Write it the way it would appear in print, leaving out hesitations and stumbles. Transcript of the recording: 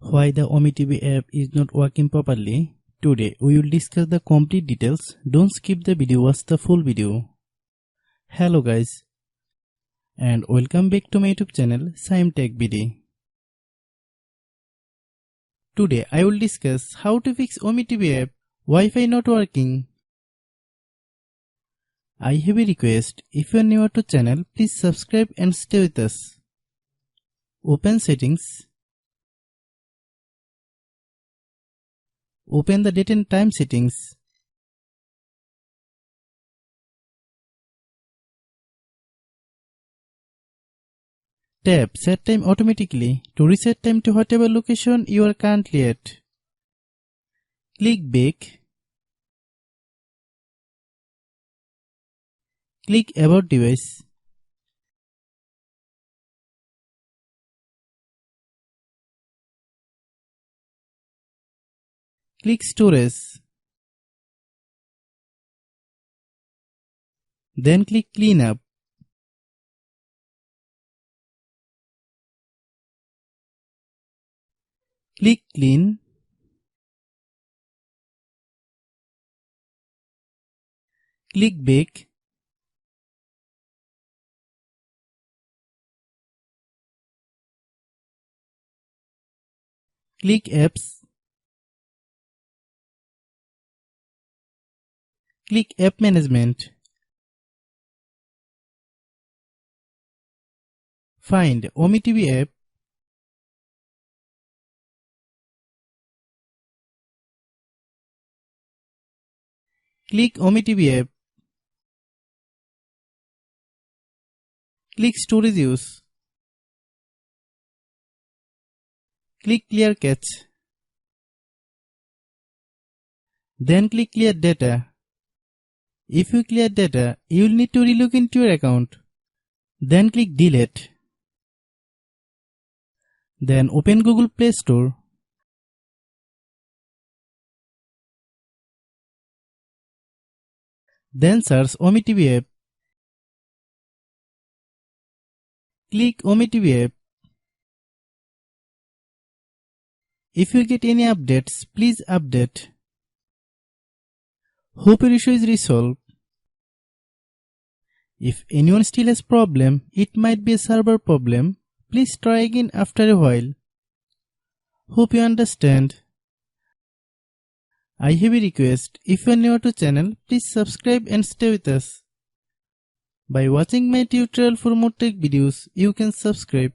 Why the OmeTV app is not working properly? Today we will discuss the complete details. Don't skip the video, watch the full video. Hello guys and welcome back to my YouTube channel Shaem Tech BD. Today I will discuss how to fix OmeTV app Wi-Fi not working. I have a request, if you are new to channel, please subscribe and stay with us. Open settings. Open the date and time settings. Tap set time automatically to reset time to whatever location you are currently at. Click back. Click about device. Click storage. Then click clean up. Click clean. Click back. Click apps. Click app management. Find OmeTV app. Click OmeTV app. Click storage use. Click clear cache. Then click clear data. If you clear data, you will need to relog into your account. Then click delete. Then open Google Play Store. Then search OmeTV app. Click OmeTV app. If you get any updates, please update. Hope your issue is resolved. If anyone still has problem, it might be a server problem. Please try again after a while. Hope you understand. I have a request, if you are new to channel, please subscribe and stay with us. By watching my tutorial for more tech videos, you can subscribe.